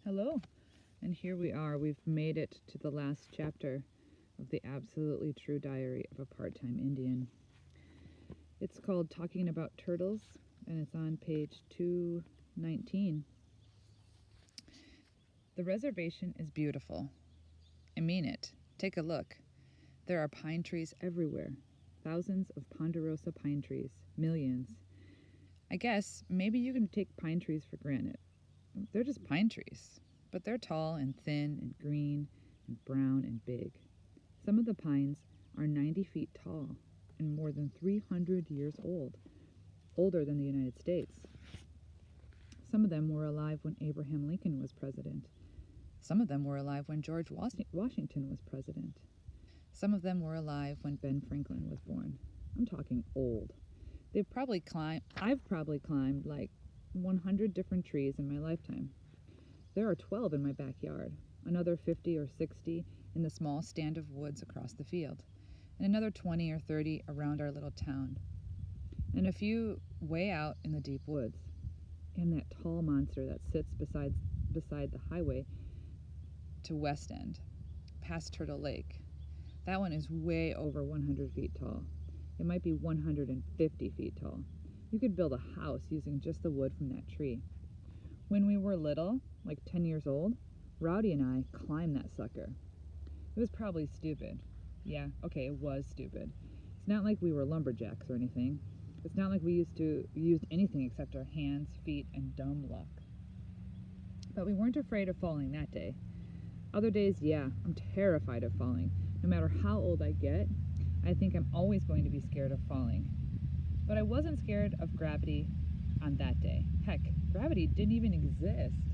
Hello, and here we are. We've made it to the last chapter of the absolutely true diary of a part-time Indian. It's called Talking About Turtles, and it's on page 219. The reservation is beautiful. I mean it. Take a look. There are pine trees everywhere. Thousands of ponderosa pine trees. Millions. I guess maybe you can take pine trees for granted. They're just pine trees, but they're tall and thin and green and brown and big. Some of the pines are 90 feet tall and more than 300 years old, older than the United States. Some of them were alive when Abraham Lincoln was president. Some of them were alive when George Washington was president. Some of them were alive when Ben Franklin was born. I'm talking old. I've probably climbed like 100 different trees in my lifetime. There are 12 in my backyard, another 50 or 60 in the small stand of woods across the field, and another 20 or 30 around our little town, and a few way out in the deep woods. And that tall monster that sits beside the highway to West End, past Turtle Lake. That one is way over 100 feet tall. It might be 150 feet tall. You could build a house using just the wood from that tree. When we were little, like 10 years old, Rowdy and I climbed that sucker. It was probably stupid. Yeah, okay, it was stupid. It's not like we were lumberjacks or anything. It's not like we used anything except our hands, feet, and dumb luck. But we weren't afraid of falling that day. Other days, yeah, I'm terrified of falling. No matter how old I get, I think I'm always going to be scared of falling. But I wasn't scared of gravity on that day. Heck, gravity didn't even exist.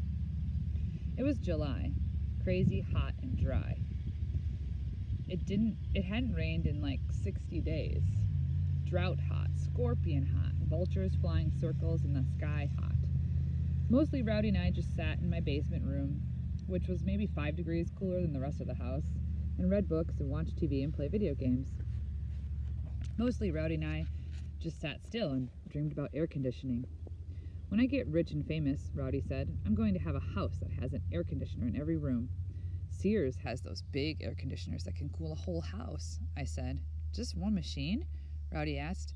It was July, crazy hot and dry. It hadn't rained in like 60 days. Drought hot, scorpion hot, vultures flying circles in the sky hot. Mostly Rowdy and I just sat in my basement room, which was maybe 5 degrees cooler than the rest of the house, and read books and watched TV and play video games. Mostly Rowdy and I just sat still and dreamed about air conditioning. When I get rich and famous, Rowdy said, I'm going to have a house that has an air conditioner in every room. Sears has those big air conditioners that can cool a whole house, I said. Just one machine? Rowdy asked.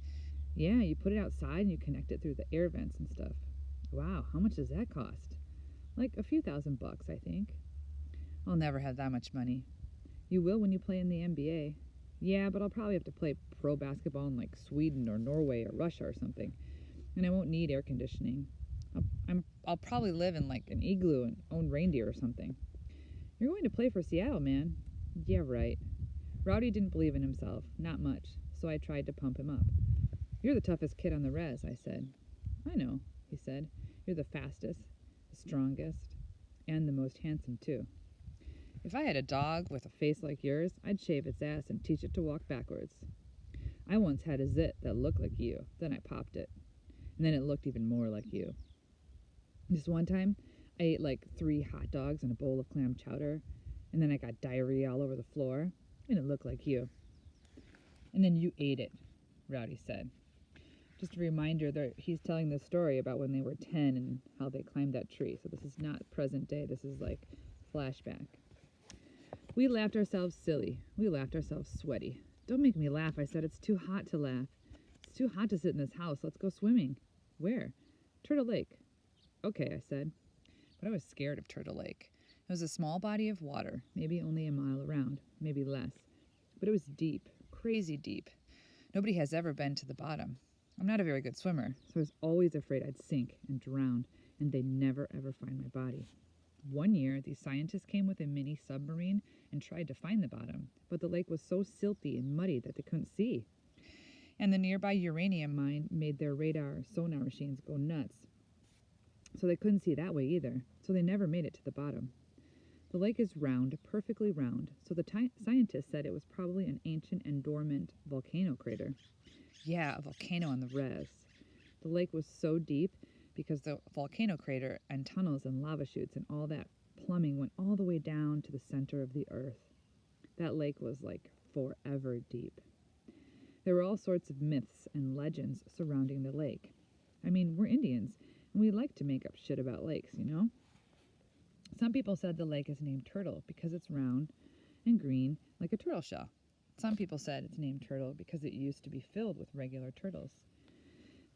Yeah, you put it outside and you connect it through the air vents and stuff. Wow, how much does that cost? Like a few $1,000, I think. I'll never have that much money. You will when you play in the NBA. Yeah, but I'll probably have to play pro basketball in like Sweden or Norway or Russia or something. And I won't need air conditioning. I'll probably live in like an igloo and own reindeer or something. You're going to play for Seattle, man. Yeah, right. Rowdy didn't believe in himself, not much, so I tried to pump him up. You're the toughest kid on the res, I said. I know, he said. You're the fastest, the strongest, and the most handsome, too. If I had a dog with a face like yours, I'd shave its ass and teach it to walk backwards. I once had a zit that looked like you, then I popped it. And then it looked even more like you. This one time, I ate like 3 hot dogs and a bowl of clam chowder, and then I got diarrhea all over the floor, and it looked like you. And then you ate it, Rowdy said. Just a reminder that he's telling this story about when they were 10 and how they climbed that tree. So this is not present day, this is like flashback. We laughed ourselves silly. We laughed ourselves sweaty. Don't make me laugh, I said. It's too hot to laugh. It's too hot to sit in this house. Let's go swimming. Where? Turtle Lake. Okay, I said. But I was scared of Turtle Lake. It was a small body of water, maybe only a mile around, maybe less. But it was deep, crazy deep. Nobody has ever been to the bottom. I'm not a very good swimmer, so I was always afraid I'd sink and drown, and they'd never ever find my body. One year, these scientists came with a mini submarine and tried to find the bottom, but the lake was so silty and muddy that they couldn't see. And the nearby uranium mine made their radar sonar machines go nuts. So they couldn't see that way either, so they never made it to the bottom. The lake is round, perfectly round, so the scientists said it was probably an ancient and dormant volcano crater. Yeah, a volcano on the res. The lake was so deep because the volcano crater and tunnels and lava chutes and all that plumbing went all the way down to the center of the earth. That lake was like forever deep. There were all sorts of myths and legends surrounding the lake. I mean, we're Indians, and we like to make up shit about lakes, you know? Some people said the lake is named Turtle because it's round and green like a turtle shell. Some people said it's named Turtle because it used to be filled with regular turtles.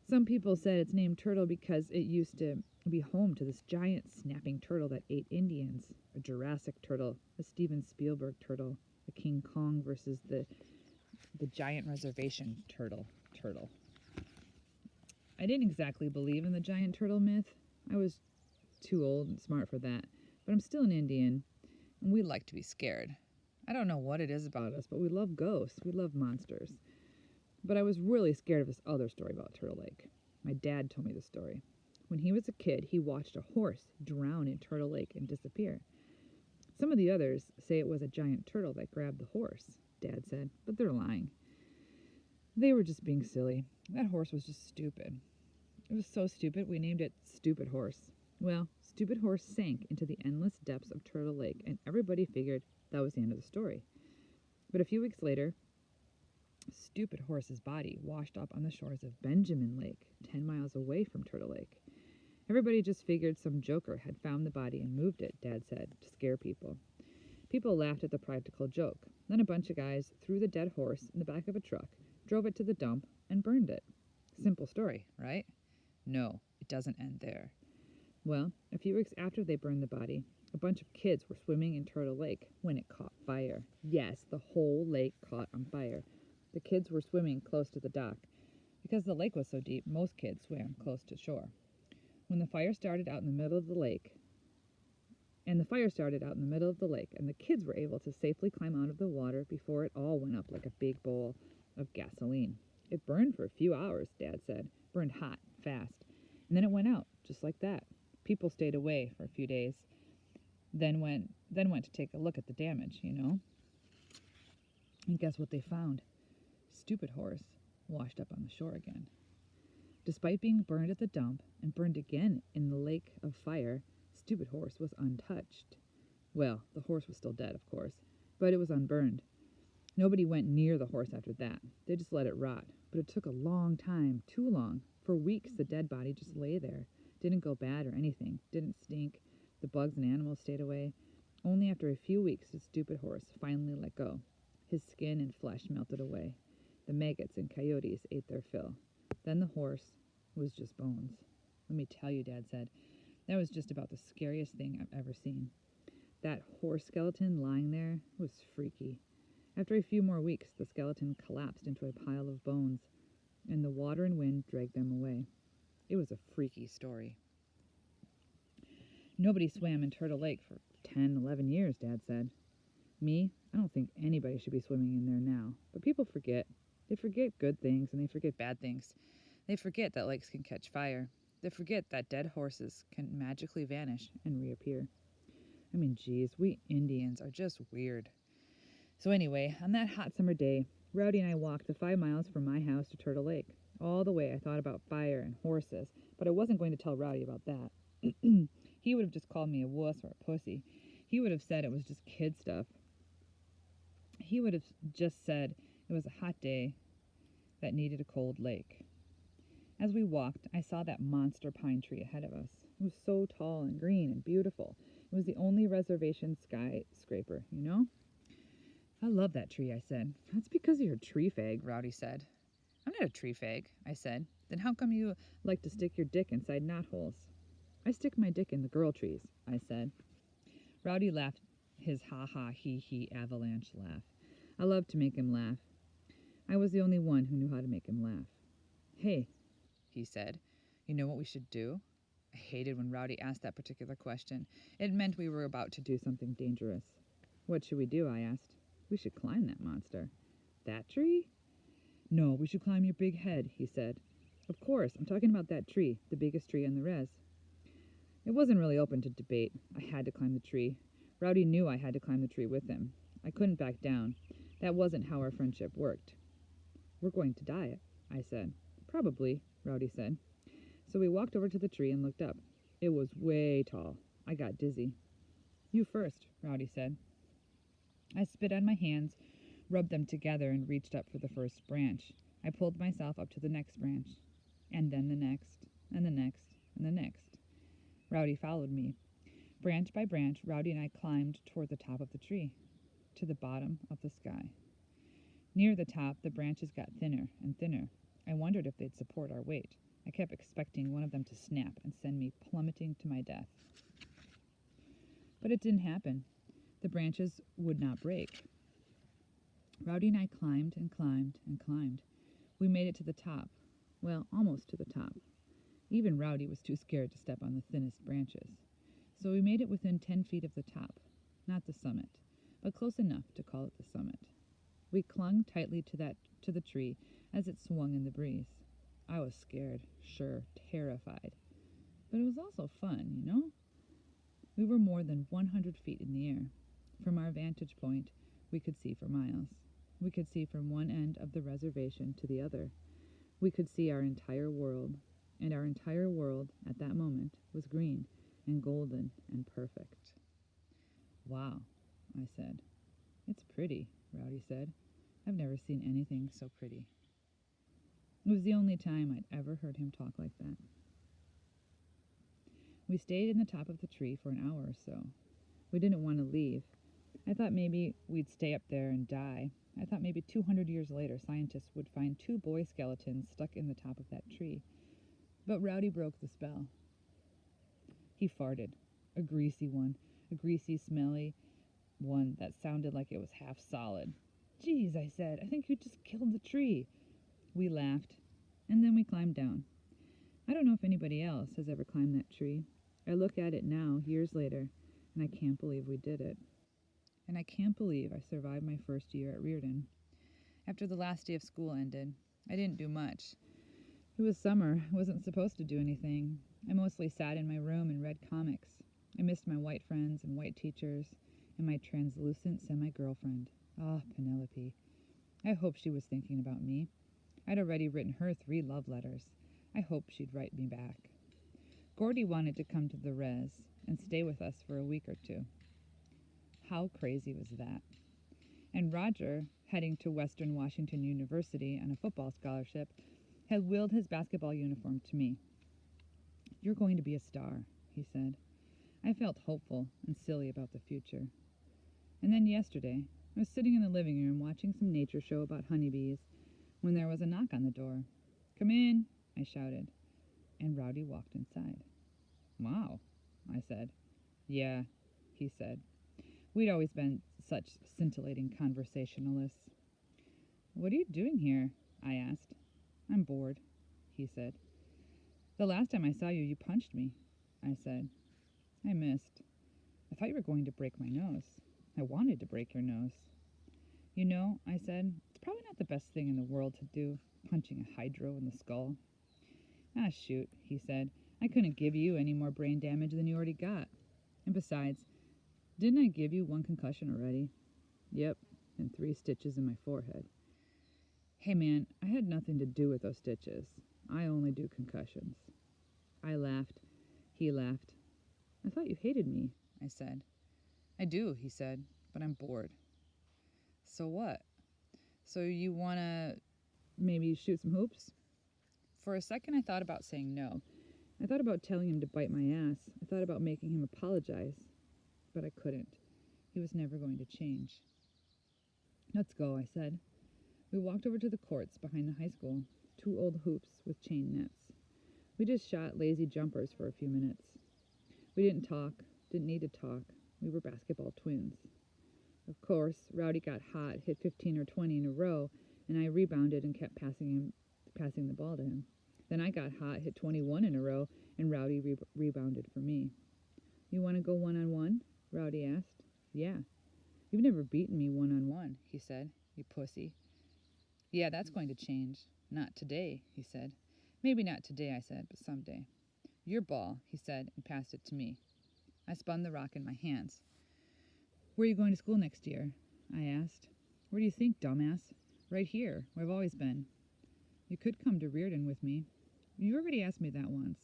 Some people said it's named Turtle because it used to be home to this giant snapping turtle that ate Indians, a Jurassic turtle, a Steven Spielberg turtle, a King Kong versus the giant reservation turtle. I didn't exactly believe in the giant turtle myth. I was too old and smart for that, but I'm still an Indian, and we like to be scared. I don't know what it is about us, but we love ghosts. We love monsters. But I was really scared of this other story about Turtle Lake. My dad told me the story. When he was a kid, he watched a horse drown in Turtle Lake and disappear. Some of the others say it was a giant turtle that grabbed the horse, Dad said, but they're lying. They were just being silly. That horse was just stupid. It was so stupid, we named it Stupid Horse. Well, Stupid Horse sank into the endless depths of Turtle Lake, and everybody figured that was the end of the story. But a few weeks later, Stupid Horse's body washed up on the shores of Benjamin Lake, 10 miles away from Turtle Lake. Everybody just figured some joker had found the body and moved it, Dad said, to scare people. People laughed at the practical joke. Then a bunch of guys threw the dead horse in the back of a truck, drove it to the dump, and burned it. Simple story, right? No, it doesn't end there. Well, a few weeks after they burned the body, a bunch of kids were swimming in Turtle Lake when it caught fire. Yes, the whole lake caught on fire. The kids were swimming close to the dock. Because the lake was so deep, most kids swam close to shore. When the fire started out in the middle of the lake, and the kids were able to safely climb out of the water before it all went up like a big bowl of gasoline. It burned for a few hours, Dad said. Burned hot, fast. And then it went out, just like that. People stayed away for a few days, then went to take a look at the damage, And guess what they found? Stupid Horse washed up on the shore again. Despite being burned at the dump and burned again in the lake of fire, Stupid Horse was untouched. Well, the horse was still dead, of course, but it was unburned. Nobody went near the horse after that. They just let it rot. But it took a long time, too long. For weeks, the dead body just lay there. Didn't go bad or anything. Didn't stink. The bugs and animals stayed away. Only after a few weeks did Stupid Horse finally let go. His skin and flesh melted away. The maggots and coyotes ate their fill. Then the horse was just bones. Let me tell you, Dad said, that was just about the scariest thing I've ever seen. That horse skeleton lying there was freaky. After a few more weeks, the skeleton collapsed into a pile of bones, and the water and wind dragged them away. It was a freaky story. Nobody swam in Turtle Lake for 10, 11 years, Dad said. Me, I don't think anybody should be swimming in there now. But people forget. They forget good things and they forget bad things. They forget that lakes can catch fire. They forget that dead horses can magically vanish and reappear. I mean, geez, we Indians are just weird. So anyway, on that hot summer day, Rowdy and I walked the 5 miles from my house to Turtle Lake. All the way I thought about fire and horses, but I wasn't going to tell Rowdy about that. He would have just called me a wuss or a pussy. He would have said it was just kid stuff. He would have just said it was a hot day that needed a cold lake. As we walked, I saw that monster pine tree ahead of us. It was so tall and green and beautiful. It was the only reservation skyscraper, I love that tree, I said. That's because you're a tree fag, Rowdy said. I'm not a tree fag, I said. Then how come you like to stick your dick inside knotholes? I stick my dick in the girl trees, I said. Rowdy laughed his ha-ha, he-he avalanche laugh. I loved to make him laugh. I was the only one who knew how to make him laugh. Hey, he said, you know what we should do? I hated when Rowdy asked that particular question. It meant we were about to do something dangerous. What should we do? I asked. We should climb that monster. That tree? No, we should climb your big head, he said. Of course, I'm talking about that tree, the biggest tree on the res. It wasn't really open to debate. I had to climb the tree. Rowdy knew I had to climb the tree with him. I couldn't back down. That wasn't how our friendship worked. We're going to die, I said. Probably, Rowdy said. So we walked over to the tree and looked up. It was way tall. I got dizzy. You first, Rowdy said. I spit on my hands, rubbed them together, and reached up for the first branch. I pulled myself up to the next branch, and then the next, and the next, and the next. Rowdy followed me. Branch by branch, Rowdy and I climbed toward the top of the tree, to the bottom of the sky. Near the top, the branches got thinner and thinner. I wondered if they'd support our weight. I kept expecting one of them to snap and send me plummeting to my death. But it didn't happen. The branches would not break. Rowdy and I climbed and climbed and climbed. We made it to the top. Well, almost to the top. Even Rowdy was too scared to step on the thinnest branches. So we made it within 10 feet of the top. Not the summit, but close enough to call it the summit. We clung tightly to the tree as it swung in the breeze. I was scared, sure, terrified. But it was also fun, you know? We were more than 100 feet in the air. From our vantage point, we could see for miles. We could see from one end of the reservation to the other. We could see our entire world, and our entire world at that moment was green and golden and perfect. Wow, I said. It's pretty, Rowdy said. I've never seen anything so pretty. It was the only time I'd ever heard him talk like that. We stayed in the top of the tree for an hour or so. We didn't want to leave. I thought maybe we'd stay up there and die. I thought maybe 200 years later scientists would find 2 boy skeletons stuck in the top of that tree. But Rowdy broke the spell. He farted. A greasy one. A greasy, smelly one that sounded like it was half solid. Geez, I said, I think you just killed the tree. We laughed, and then we climbed down. I don't know if anybody else has ever climbed that tree. I look at it now, years later, and I can't believe we did it. And I can't believe I survived my first year at Reardon. After the last day of school ended, I didn't do much. It was summer. I wasn't supposed to do anything. I mostly sat in my room and read comics. I missed my white friends and white teachers and my translucent semi-girlfriend. Ah, Penelope. I hoped she was thinking about me. I'd already written her 3 love letters. I hoped she'd write me back. Gordy wanted to come to the res and stay with us for a week or 2. How crazy was that? And Roger, heading to Western Washington University on a football scholarship, had willed his basketball uniform to me. You're going to be a star, he said. I felt hopeful and silly about the future. And then yesterday, I was sitting in the living room watching some nature show about honeybees when there was a knock on the door. Come in, I shouted, and Rowdy walked inside. Wow, I said. Yeah, he said. We'd always been such scintillating conversationalists. What are you doing here? I asked. I'm bored, he said. The last time I saw you, you punched me, I said. I missed. I thought you were going to break my nose. I wanted to break your nose. You know, I said, it's probably not the best thing in the world to do, punching a hydro in the skull. Ah, shoot, he said. I couldn't give you any more brain damage than you already got. And besides, didn't I give you 1 concussion already? Yep, and 3 stitches in my forehead. Hey man, I had nothing to do with those stitches. I only do concussions. I laughed. He laughed. I thought you hated me, I said. I do, he said, but I'm bored. So what? So you wanna maybe shoot some hoops? For a second I thought about saying no. I thought about telling him to bite my ass. I thought about making him apologize. But I couldn't. He was never going to change. Let's go, I said. We walked over to the courts behind the high school, 2 old hoops with chain nets. We just shot lazy jumpers for a few minutes. We didn't talk, didn't need to talk. We were basketball twins. Of course, Rowdy got hot, hit 15 or 20 in a row, and I rebounded and kept passing the ball to him. Then I got hot, hit 21 in a row, and Rowdy rebounded for me. You want to go one-on-one? Rowdy asked. Yeah. You've never beaten me one-on-one, he said. You pussy. Yeah, that's going to change. Not today, he said. Maybe not today, I said, but someday. Your ball, he said, and passed it to me. I spun the rock in my hands. Where are you going to school next year? I asked. Where do you think, dumbass? Right here, where I've always been. You could come to Reardon with me. You already asked me that once.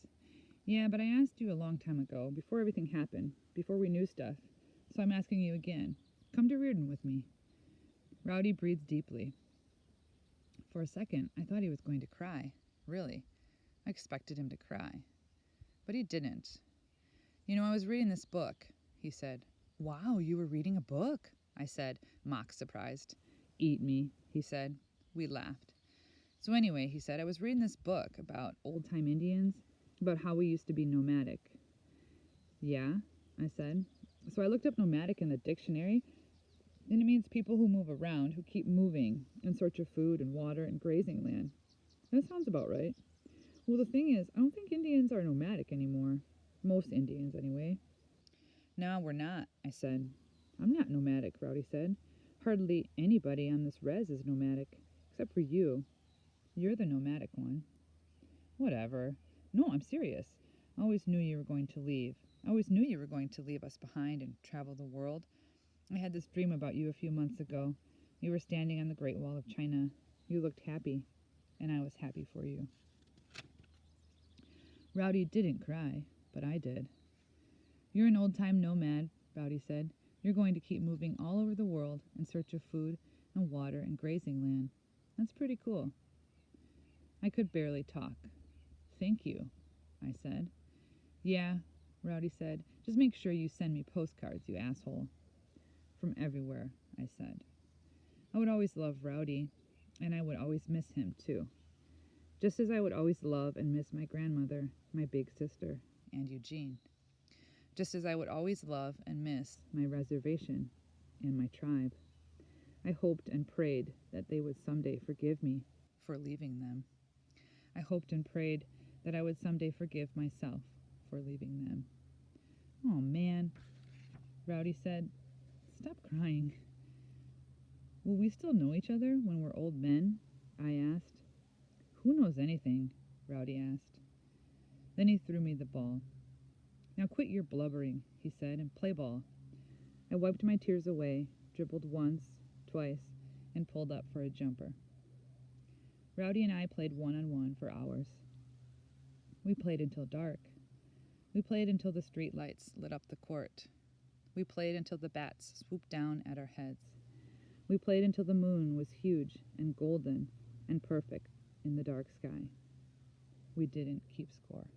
Yeah, but I asked you a long time ago, before everything happened, before we knew stuff. So I'm asking you again. Come to Reardon with me. Rowdy breathed deeply. For a second, I thought he was going to cry. Really. I expected him to cry. But he didn't. I was reading this book, he said. Wow, you were reading a book? I said, mock surprised. Eat me, he said. We laughed. So anyway, he said, I was reading this book about old-time Indians, about how we used to be nomadic. Yeah, I said. So I looked up nomadic in the dictionary, and it means people who move around, who keep moving in search of food and water and grazing land. That sounds about right. Well, the thing is, I don't think Indians are nomadic anymore. Most Indians, anyway. No, we're not, I said. I'm not nomadic, Rowdy said. Hardly anybody on this res is nomadic, except for you. You're the nomadic one. Whatever. No, I'm serious. I always knew you were going to leave. I always knew you were going to leave us behind and travel the world. I had this dream about you a few months ago. You were standing on the Great Wall of China. You looked happy, and I was happy for you. Rowdy didn't cry, but I did. You're an old-time nomad, Rowdy said. You're going to keep moving all over the world in search of food and water and grazing land. That's pretty cool. I could barely talk. Thank you, I said. Yeah, Rowdy said. Just make sure you send me postcards, you asshole. From everywhere, I said. I would always love Rowdy, and I would always miss him, too. Just as I would always love and miss my grandmother, my big sister, and Eugene. Just as I would always love and miss my reservation and my tribe. I hoped and prayed that they would someday forgive me for leaving them. I hoped and prayed that I would someday forgive myself for leaving them. Oh, man, Rowdy said. Stop crying. Will we still know each other when we're old men? I asked. Who knows anything? Rowdy asked. Then he threw me the ball. Now quit your blubbering, he said, and play ball. I wiped my tears away, dribbled once, twice, and pulled up for a jumper. Rowdy and I played one-on-one for hours. We played until dark. We played until the street lights lit up the court. We played until the bats swooped down at our heads. We played until the moon was huge and golden and perfect in the dark sky. We didn't keep score.